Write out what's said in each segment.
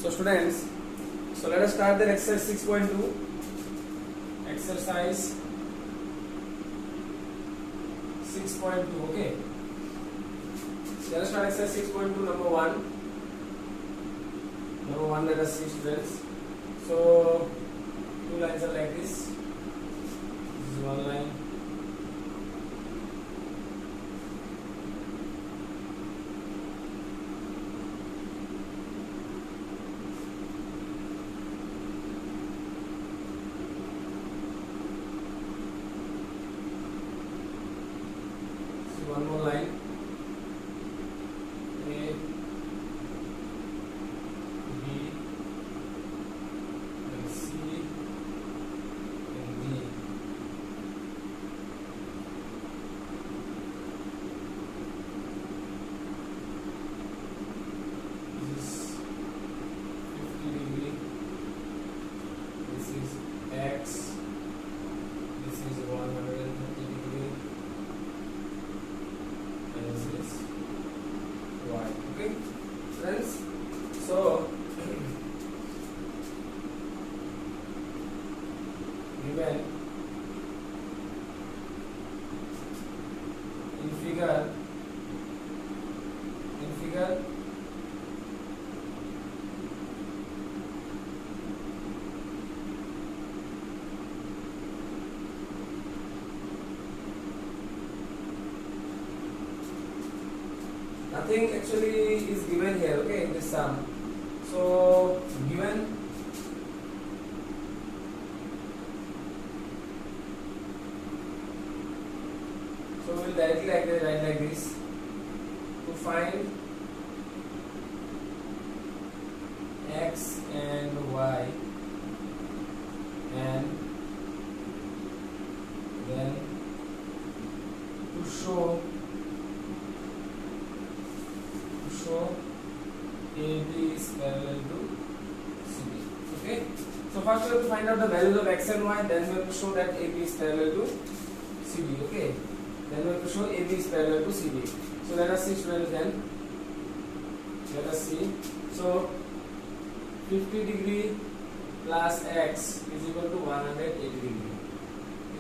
So students, so let us start the exercise 6.2. Exercise 6.2. Okay. So let us start exercise 6.2 number 1. Number 1, let us see students. So two lines are like this. This is one line. One more line. A, B, and C, and D. This is 50 degree. This is X. This is 130 degree. Y. Okay, friends. So given in figure nothing actually is given here, okay, in this sum. So given so we'll directly write like this to find x and y, and then to show AB is parallel to CD. Okay. So first we have to find out the values of x and y. Then we have to show that AB is parallel to CD. Okay. Then we have to show AB is parallel to CD. So let us see, students. Then let us see. So 50 degree plus x is equal to 180 degree.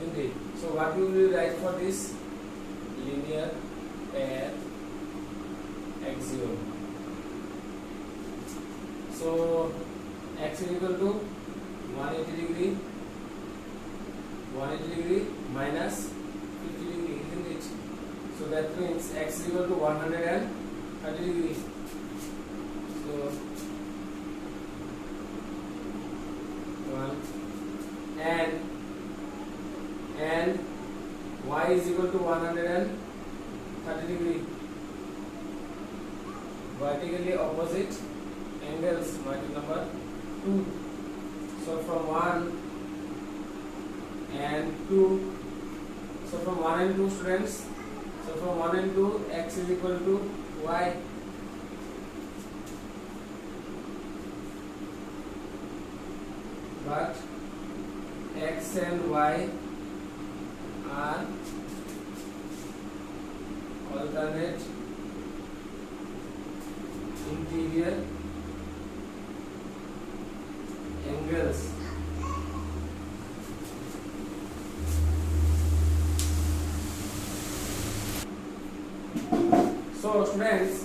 Isn't it? So what we will write for this? Linear pair axiom. So x is equal to 180 degree minus 50 degree, isn't it? So that means x is equal to 130 degree. So 1 and y is equal to 130 degree. Vertically opposite angles, matter number 2. So from 1 and 2, so from 1 and 2, students, so from 1 and 2, x is equal to y. But x and y are alternate interior angles. So students,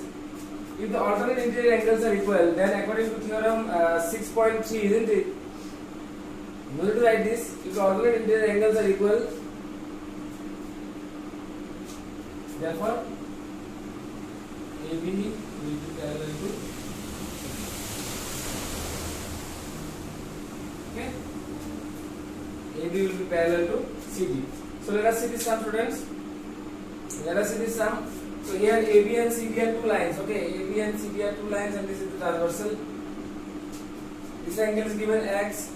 if the alternate interior angles are equal, then according to theorem 6.3, isn't it? You need to write this. If the alternate interior angles are equal, therefore AB will be parallel to, okay, AB will be parallel to CD. So let us see this sum, students. Let us see this sum. So here AB and CD are two lines. Okay, AB and CD are two lines, and this is the transversal. This angle is given x.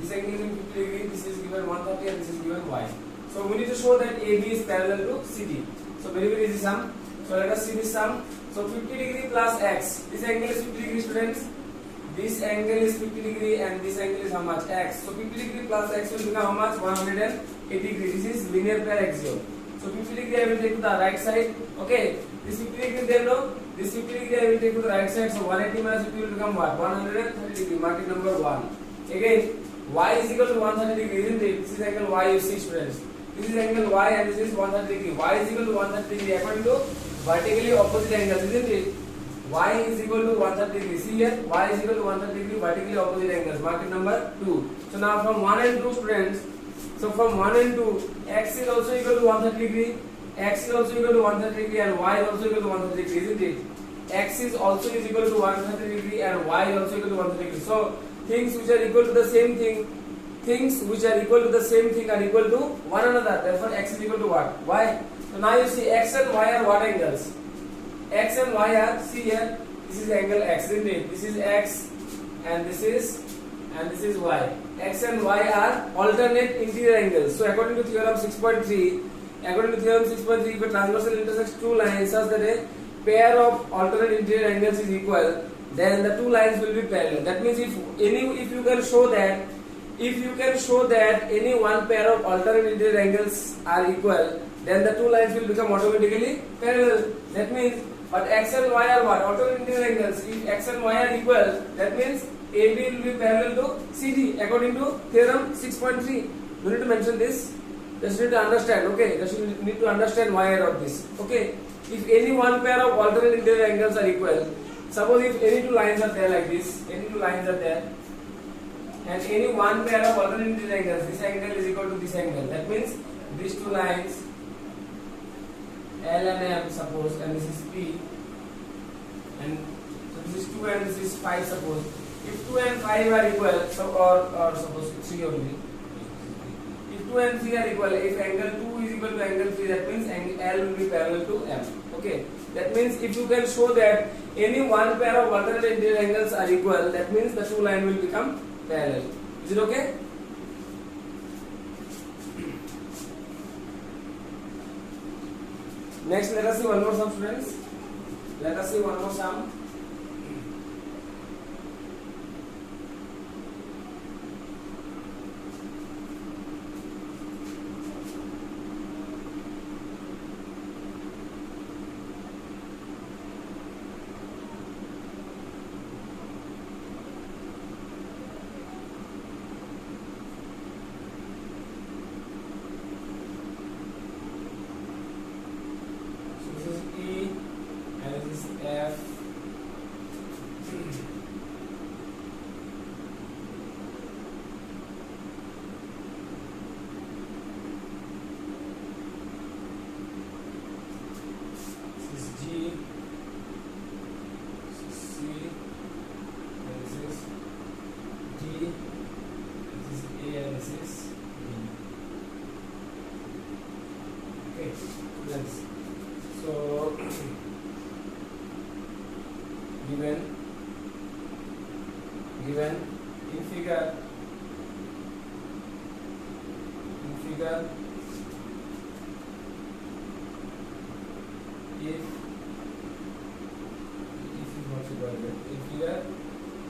This angle is in 50 degree. This is given 130, and this is given y. So we need to show that AB is parallel to CD. So very easy sum. So let us see this sum. So 50 degree plus x. This angle is 50 degree, students. This angle is 50 degree, and this angle is how much? X. So 50 degree plus x will become how much? 180 degree. This is linear pair axiom. So 50 degree I will take to the right side. Okay. This 50 degree there, no? This 50 degree I will take to the right side, so 180 minus 50 will become what? 130 degree. Mark it number 1. Again, y is equal to 130 degree, isn't it? This is angle y, you see students. This is angle y and this is 130 degree. Y is equal to 130 degree according to vertically opposite angles, isn't it? Y is equal to 130 degree. See here, y is equal to 130 degree vertically opposite angles. Mark it number 2. So now from 1 and 2 students, so from 1 and 2, x is also equal to 130 degree, x is also equal to 130 degree and y is also equal to 130 degree, isn't it? X is also equal to 130 degree and y is also equal to 130 degree. So things which are equal to the same thing, are equal to one another. Therefore x is equal to what? Y. So now you see x and y are what angles? X and y are, see here, this is angle x, isn't it? This is x and this is y. X and y are alternate interior angles. So according to theorem 6.3, if a transversal intersects two lines such that a pair of alternate interior angles is equal, then the two lines will be parallel. That means if you can show that any one pair of alternate interior angles are equal, then the two lines will become automatically parallel. That means, but x and y are what? Alternate interior angles. If x and y are equal, that means AB will be parallel to CD according to theorem 6.3. You need to mention this. Just need to understand. Okay, just need to understand why I wrote this. Okay, if any one pair of alternate interior angles are equal, suppose if any two lines are there like this, and any one pair of alternate interior angles, this angle is equal to this angle. That means these two lines, L and M, suppose, and this is P, and so this is 2 and this is 5, suppose. If 2 and 5 are equal, so or suppose 3 only. If 2 and 3 are equal, if angle 2 is equal to angle 3, that means angle L will be parallel to M. Okay, that means if you can show that any one pair of alternate interior angles are equal, that means the two lines will become parallel. Is it okay? Next, let us see one more sum, students. Let us see one more sum. F. This is G. This is C. And this is D. This is A and this is B. Okay, let's. So given in figure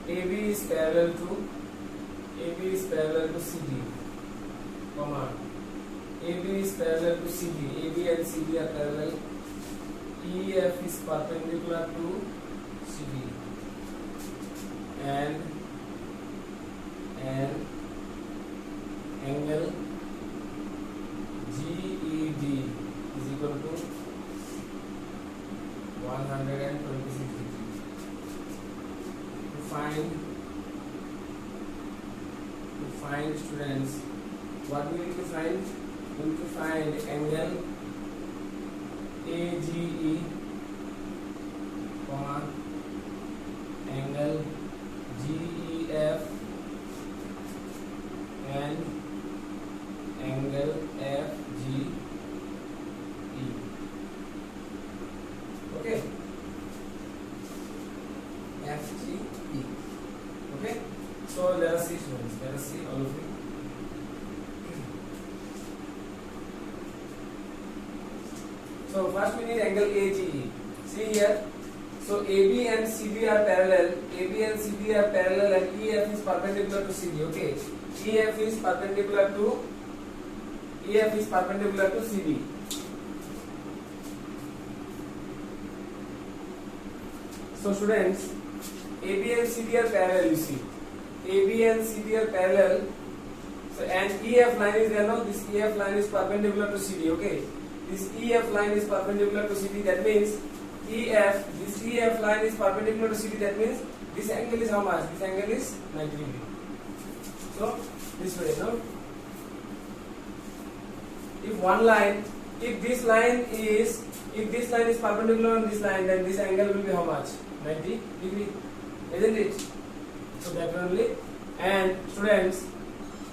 AB is parallel to CD, comma AB is parallel to CD, AB and CD are parallel, EF is perpendicular to CD, and angle GED is equal to 126 degrees. To find students, what we need to find? We need to find angle AGE, angle GEF and angle FGE. Okay, FGE. Okay, so let us see students, let us see all of you. So first we need angle AGE. See here. So AB and CB are parallel. AB and CB are parallel, and EF is perpendicular to CD. Okay. EF is perpendicular to CB. So students, AB and CD are parallel. You see, AB and CD are parallel. So and EF line is there. No, this EF line is perpendicular to CD. Okay, this EF line is perpendicular to CD. That means this EF line is perpendicular to CD. That means this angle is how much? This angle is 90 degree. So this way, no. If this line is perpendicular on this line, then this angle will be how much? 90 degree, isn't it? So definitely. And students,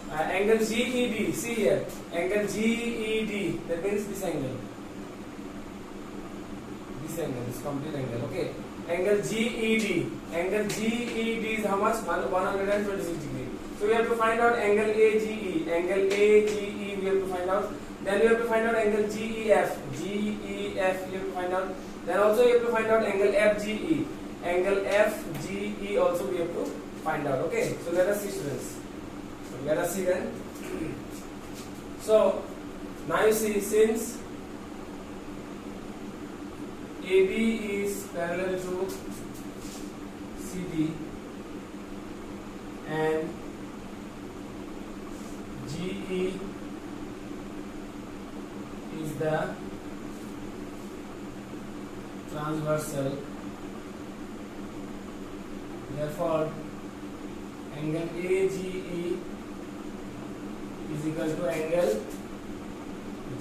angle GED, see here, angle GED, that means this angle, this complete angle, okay. Angle GED is how much? 126 degree. So we have to find out angle AGE, we have to find out. Then we have to find out angle GEF, we have to find out. Then also we have to find out angle FGE, also we have to find out. Okay, so let us see, students. So let us see then. So now you see, since AB is parallel to CD and GE is the transversal, therefore angle AGE is equal to angle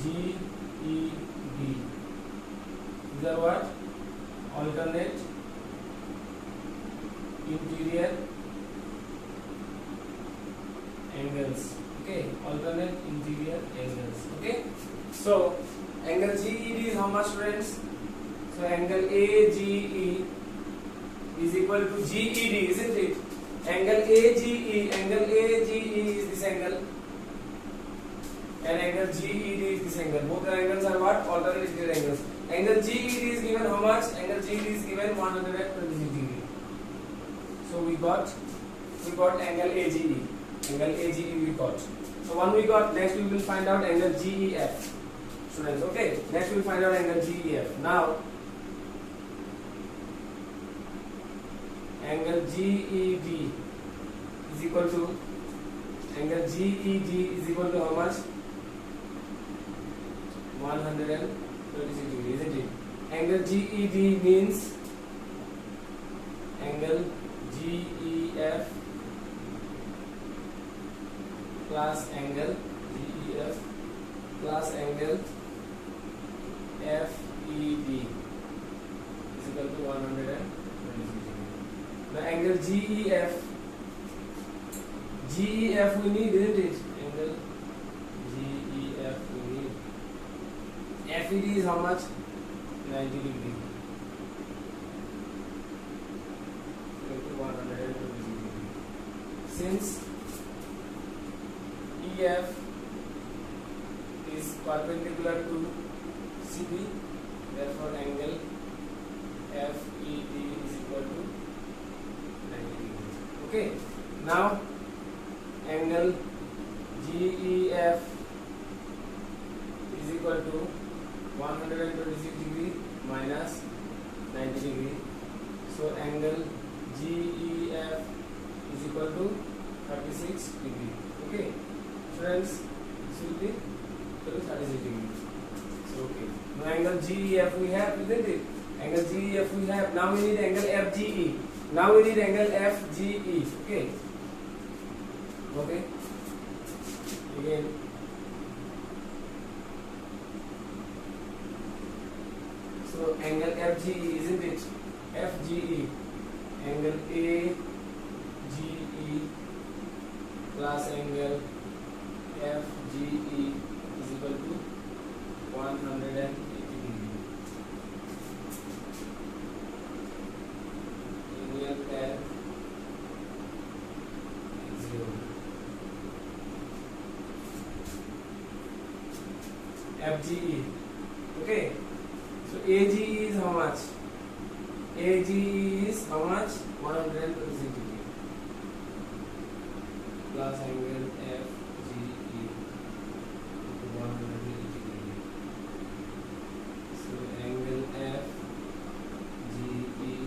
GED. These are what? Alternate interior angles. Okay, alternate interior angles. Okay, so angle GED is how much, friends? So angle AGE is equal to GED, isn't it? Angle AGE is this angle, and angle GED is this angle. Both the angles are what? Alternate interior angles. Angle GED is given how much? Angle GED is given 126 degree. So we got angle AGE. Angle AGE we got. So one we got. Next we will find out angle GEF. Students, okay. Next we will find out angle GEF. Now angle GED is equal to angle GED is equal to how much? 136 degree, isn't it? Angle GED means angle GEF plus angle GEF plus angle FED is equal to 126 degree. The angle GEF we need, isn't it? Angle GEF we need. FED is how much? 90 degree. Equal to 126 degree. Since EF is perpendicular to CD, therefore angle FED is equal to 90 degree. Okay. Now angle GEF is equal to 126 degree minus 90 degree. So angle GEF is equal to 36 degree. Okay, friends, this will be equal to 36 degree. So okay. Now angle GEF we have, isn't it? Angle GEF we have. Now we need angle FGE. Now we need angle FGE. Okay. Okay. Again. So angle FGE, isn't it? FGE, angle AGE plus angle FGE is equal to 180 degree. Linear pair 0. FGE. Okay. So AGE is how much? AGE is how much? 126 degree plus angle FGE 180 degree. So angle FGE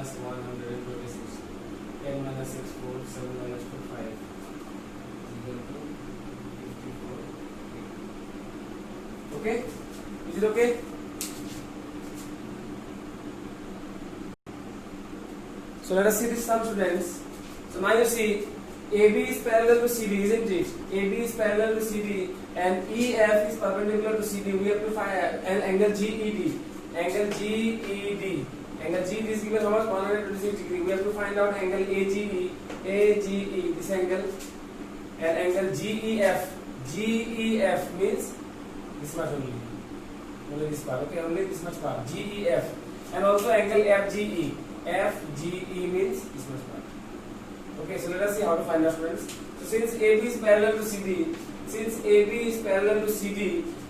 minus 126. 10 minus 6 4, 7 minus 2 5 equal to 54. Okay, is it okay? So let us see this sum, students. So now you see AB is parallel to CD, isn't it? AB is parallel to CD and EF is perpendicular to CD. We have to find an angle GED. Angle GED. Angle GED is given how much? 126 degree. We have to find out angle AGE. AGE, this angle, and angle GEF. GEF means this much only. Only this part. Okay, only this much part. GEF. And also angle FGE. FGE means this much part. Okay, so let us see how to find out, friends. So since AB is parallel to CD,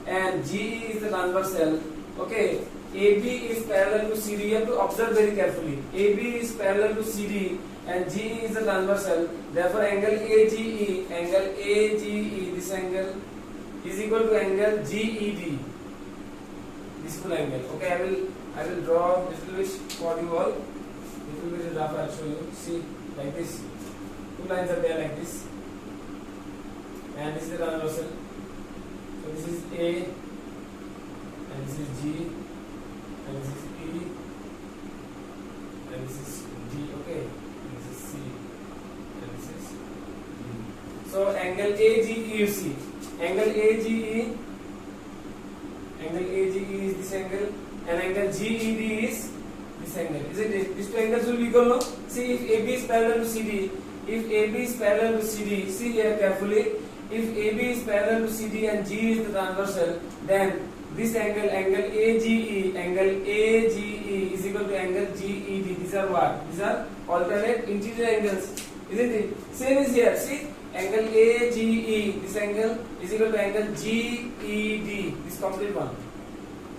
and GE is the transversal, okay, AB is parallel to CD. You have to observe very carefully. AB is parallel to CD and GE is the transversal. Therefore, angle AGE, this angle is equal to angle GED. This full angle. Okay, I will draw little bit for you all. Little bit rough. I'll show you. See, like this. Two lines are there like this, and this is the transversal. So this is A, and this is G, and this is E, and this is D. Okay, and this is C, and this is D. So angle AGE, you see, angle AGE is this angle, and angle GED is this angle, isn't it? These two angles will be equal, no? See, if AB is parallel to CD. See here carefully. If AB is parallel to CD and G is the transversal, then this angle, angle AGE is equal to angle GED. These are what? These are alternate interior angles, isn't it? Same is here. See, angle AGE, this angle is equal to angle GED. This complete one.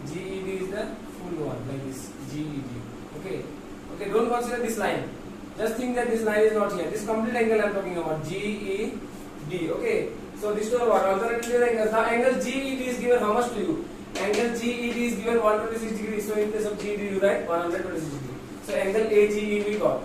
GED is the full one, like this. GED. Okay. Don't consider this line. Just think that this line is not here. This complete angle I am talking about, GED. Okay. So this two are what? Alternate angles. Now angle GED is given how much to you? Angle GED is given 126 degrees. So in place of GED you write 126 degrees. So angle AGE we got.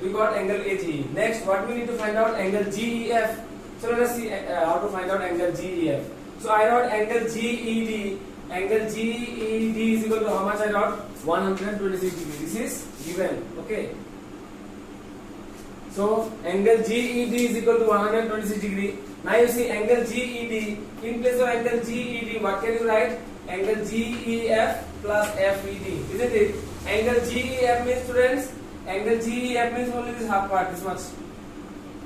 We got angle AGE. Next, what we need to find out? Angle GEF. So let us see how to find out angle GEF. So I wrote angle GED. Angle GED is equal to how much I wrote? 126 degrees. This is given. Okay. So angle GED is equal to 126 degree. Now you see angle GED. In place of angle GED, what can you write? Angle GEF plus FED. Isn't it? Angle GEF means, students, angle GEF means only this half part, this much.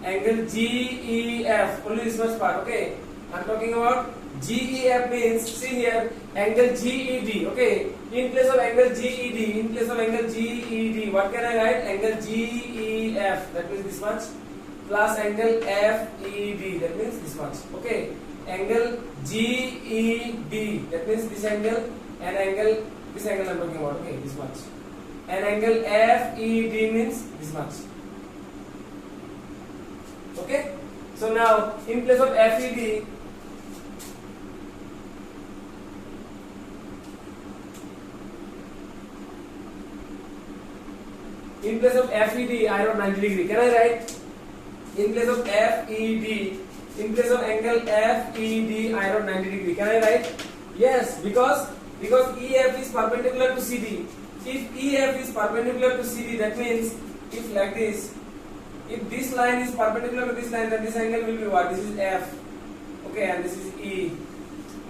Angle GEF, only this much part. Okay. I am talking about GEF means, see here, angle GED. Okay. In place of angle GED, what can I write? Angle GEF, that means this much, plus angle FED, that means this much. Okay. Angle GED, that means this angle, and angle, this angle I am talking about. Okay, this much. And angle FED means this much. Okay. So now, in place of FED, I wrote 90 degree. Can I write? In place of angle FED, I wrote 90 degree. Can I write? Yes, because EF is perpendicular to CD. If EF is perpendicular to CD, that means if like this, if this line is perpendicular to this line, then this angle will be what? This is F. Okay, and this is E,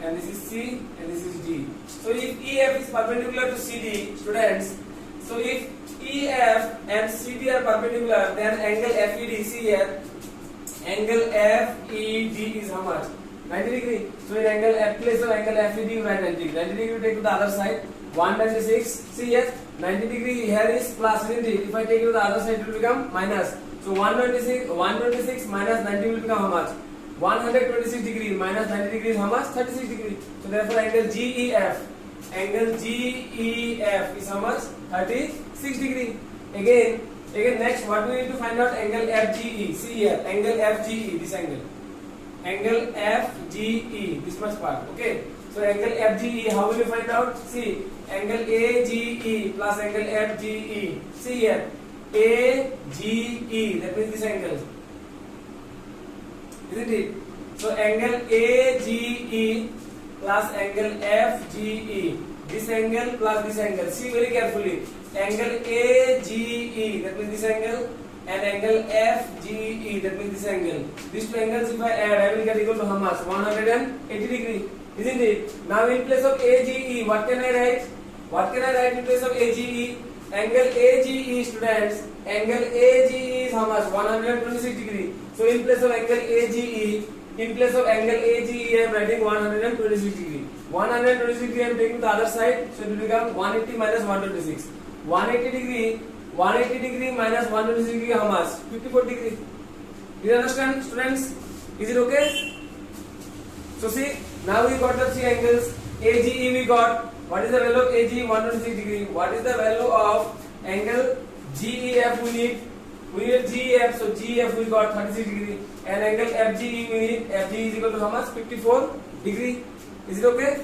and this is C, and this is D. So if EF is perpendicular to CD, students, so if EF and CD are perpendicular, then angle FED, see here, angle FED is how much? 90 degree. So in place of angle FED, you write 90 degree. 90 degree you take to the other side. 196. See here, 90 degree here is plus, isn't it? If I take it to the other side, it will become minus. So 126 minus 90 will become how much? 126 degree minus 90 degree is how much? 36 degree. So therefore angle GEF is how much? 36 degree. Again next, what we need to find out? Angle FGE. See here, angle FGE, this angle. Angle FGE, this much part. Okay. So angle FGE, how will you find out? See, angle AGE plus angle FGE. See here, AGE, that means this angle, isn't it? So angle AGE plus angle FGE, this angle plus this angle. See very carefully, angle AGE, that means this angle, and angle FGE, that means this angle. These two angles if I add, I will get equal to how much? 180 degree, isn't it? Now in place of AGE, what can I write? What can I write in place of AGE? Angle AGE, students, angle AGE is how much? 126 degree. So in place of angle AGE, in place of angle AGE, I am writing 126 degree. 126 degree I am taking the other side, so it will become 180 minus 126. 180 degree minus 126 degree, how much? 54 degree. Do you understand, students? Is it okay? So see, now we got the three angles. AGE we got. What is the value of AGE? 126 degree. What is the value of angle GEF we need? We need GEF, so GEF we got 36 degree. And angle FGE we need. FGE is equal to how much? 54 degree. Is it okay?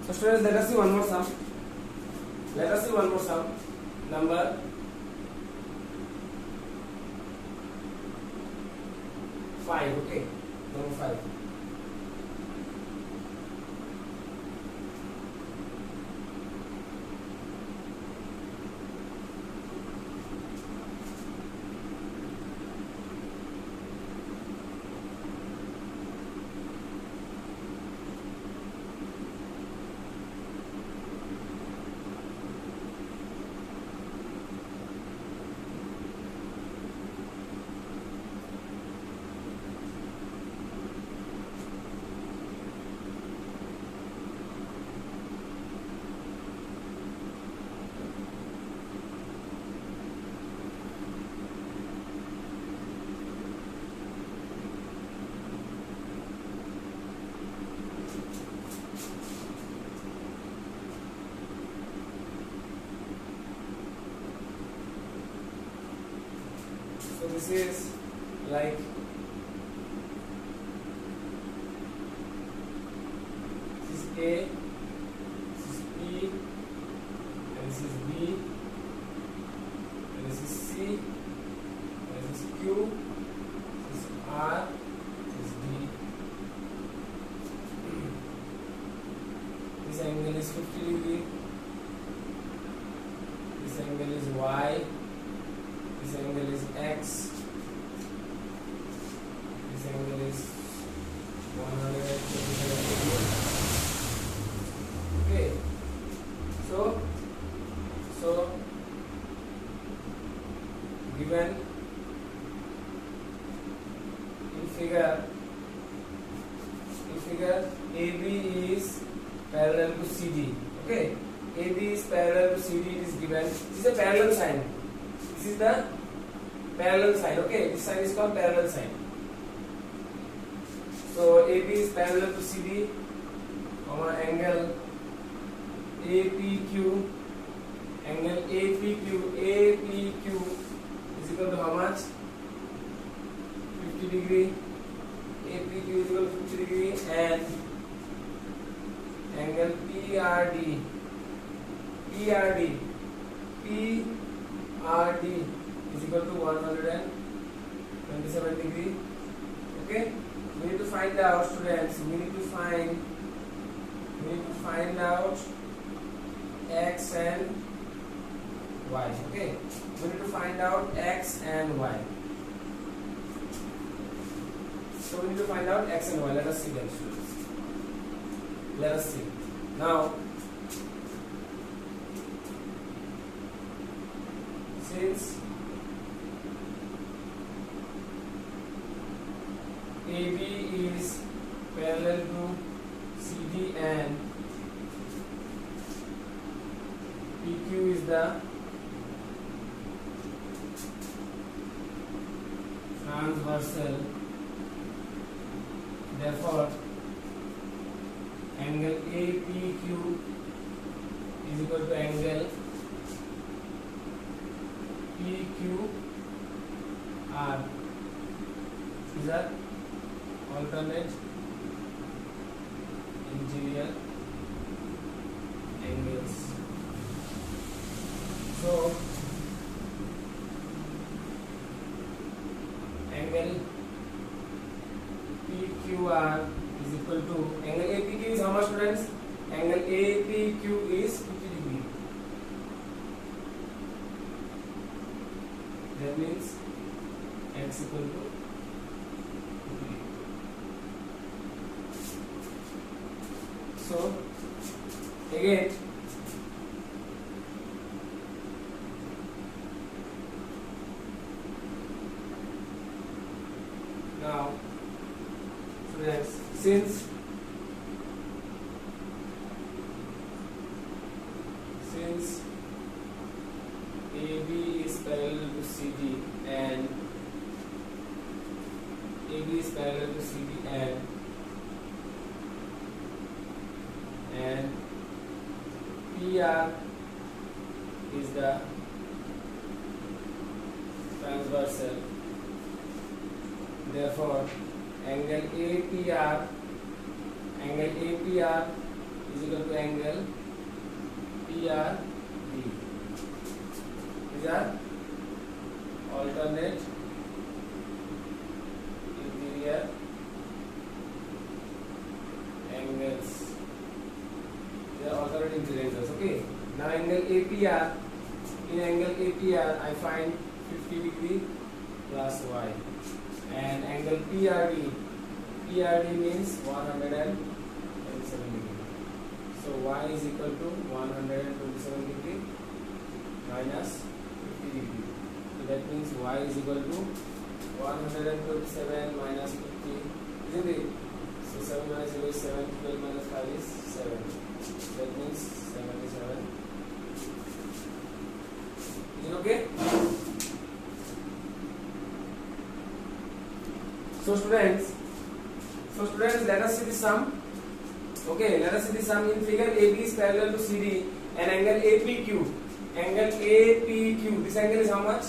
So students, let us see one more sum. Let us see one more sum. Number 5. Okay, number 5. So this is like this is A, this is P, and this is B, and this is C, and this is Q, this is R, this is D. This angle is 50 degree. This angle is Y. This angle is X. This angle is 127 degree. Okay. So given in figure AB is parallel to CD. Okay. AB is parallel to CD. It is given. This is a parallel sign. This is the parallel sign. Okay, this sign is called parallel sign. So AB is parallel to CD, angle APQ, angle APQ is equal to how much? 50 degree. APQ is equal to 50 degree, and angle PRD is equal to 127 degree. Okay, we need to find out, students. We need to find out X and Y. Okay, we need to find out X and Y. So we need to find out X and Y. Let us see them, students. Let us see now. Since AB is parallel to CD and PQ is the transversal, therefore angle APQ is equal to angle PQR. These are alternate interior angles. So angle PQR is equal to angle APQ is how much, students? Angle APQ is 50 degree. That means x equal to 50 degree. So again now students, since AB is parallel to CD and AB is parallel to CD and PR is the transversal. Therefore, angle APR is equal to angle PRD. These are alternate interior angles. They are alternate interior angles. Okay. Now angle APR. In angle APR, I find 50 degree plus y. And angle PRD means 127 degree. So y is equal to 127 degree minus 50 degree. So that means y is equal to 127 minus 50, isn't it? So 7 minus 0 is 7, 12 minus 5 is 7. That means 77. Is it okay? So students, let us see the sum. Okay, let us see the sum. In figure, AB is parallel to CD and angle APQ. Angle APQ. This angle is how much?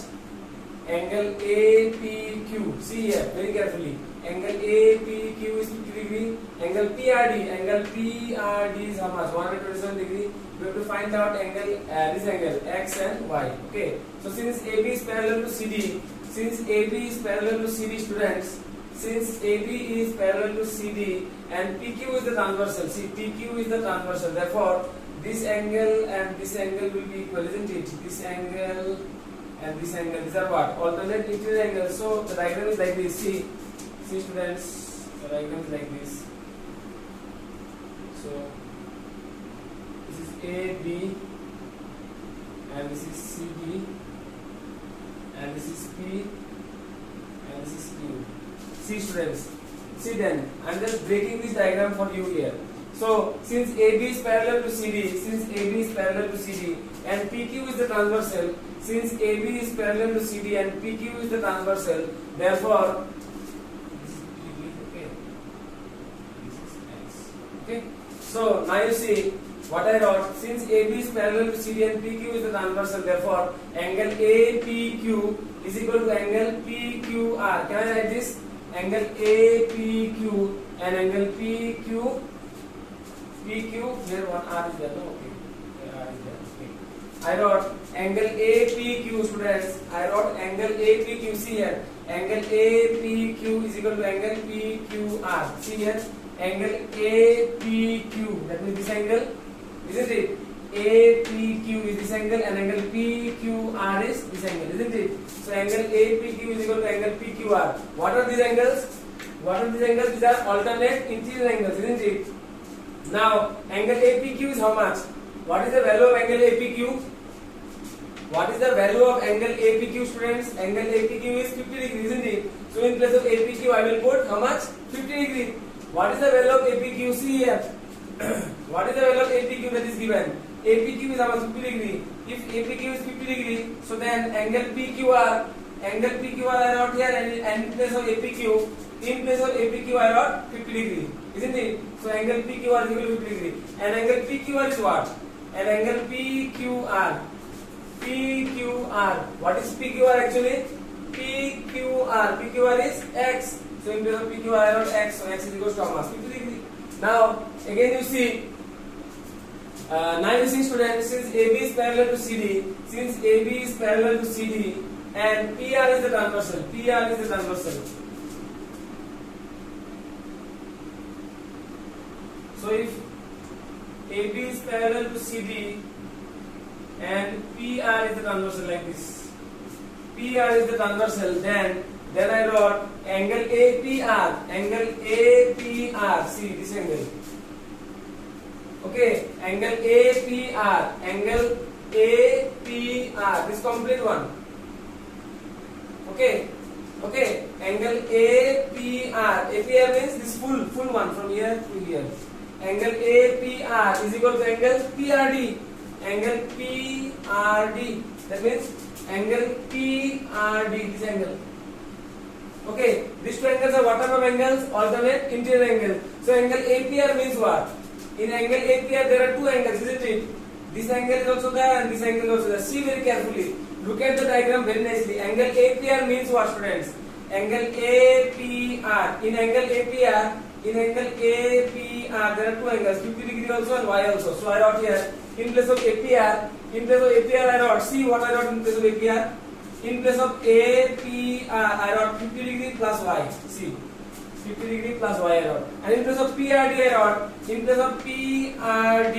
Angle APQ. See here, very carefully. Angle APQ is 50 degree. Angle PRD is how much? 127 degree. We have to find out angle, this angle, X and Y. Okay. So since AB is parallel to CD, students. Since AB is parallel to CD and PQ is the transversal, see PQ is the transversal, therefore this angle and this angle will be equal, isn't it? This angle and this angle, these are what? Alternate interior angles. So the diagram is like this. See students, the diagram is like this. So this is AB and this is CD and this is P and this is Q. See students, see then, I am just breaking this diagram for you here. So since AB is parallel to CD, and PQ is the transversal, since AB is parallel to CD and PQ is the transversal, therefore this is PQ, okay, this is X. Okay, so now you see what I wrote. Since AB is parallel to CD and PQ is the transversal, therefore angle APQ is equal to angle PQR. Can I write this? Angle APQ and angle PQ, here one R is there, no? Okay, here R is there. Okay. I wrote angle APQ, students. I wrote angle APQ. See here, angle APQ is equal to angle PQR. See here, angle APQ. That means this angle, isn't it? APQ is this angle and angle PQR is this angle, isn't it? So angle APQ is equal to angle PQR. What are these angles? These are alternate interior angles, isn't it? Now angle APQ is how much? What is the value of angle APQ? Students? Angle APQ is 50 degree, isn't it? So in place of APQ I will put how much? 50 degree. What is the value of APQ? See here. What is the value of APQ that is given? APQ is how much? 50 degree. If APQ is 50 degree, so then angle PQR I wrote here, and in place of APQ I wrote 50 degree, isn't it? So angle PQR is equal to 50 degree. And angle PQR is what? And angle PQR. What is PQR actually? PQR is X. So So in place of PQ I wrote X, so X is equal to how much? 50 degree. Now again you see. Now you see students, since AB is parallel to CD, and PR is the transversal, So if AB is parallel to CD and PR is the transversal like this, then I wrote angle APR, see this angle. Okay, angle APR, this complete one. Okay, angle APR means this full one from here to here. Angle APR is equal to angle PRD, that means angle PRD, this angle. Okay, these two angles are what type of angles? Alternate interior angle. So angle APR means what? In angle APR there are two angles, isn't it? This angle is also there and this angle is also there. See very carefully. Look at the diagram very nicely. Angle APR means what, students? Angle APR. In angle APR there are two angles, 50 degree also and Y also. So I wrote here in place of APR I wrote, see what I wrote in place of APR? In place of APR I wrote 50 degree plus Y. See, 50 degree plus Y I wrote. And in place of PRD I wrote,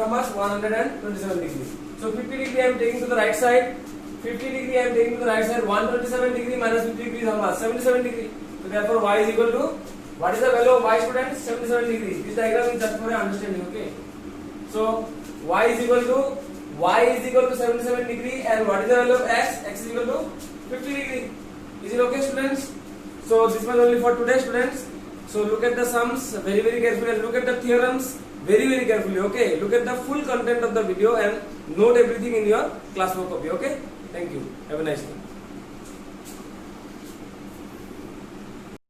how much? 127 degree. So 50 degree I am taking to the right side. 127 degree minus 50 degree is how much? 77 degree. So therefore Y is equal to, what is the value of Y, students? 77 degree. This diagram is just for your understanding, okay? So Y is equal to 77 degree, and what is the value of X? X is equal to 50 degree. Is it okay, students? So this was only for today, students. So look at the sums very carefully and look at the theorems very carefully, okay? Look at the full content of the video and note everything in your classwork copy, okay? Thank you. Have a nice day.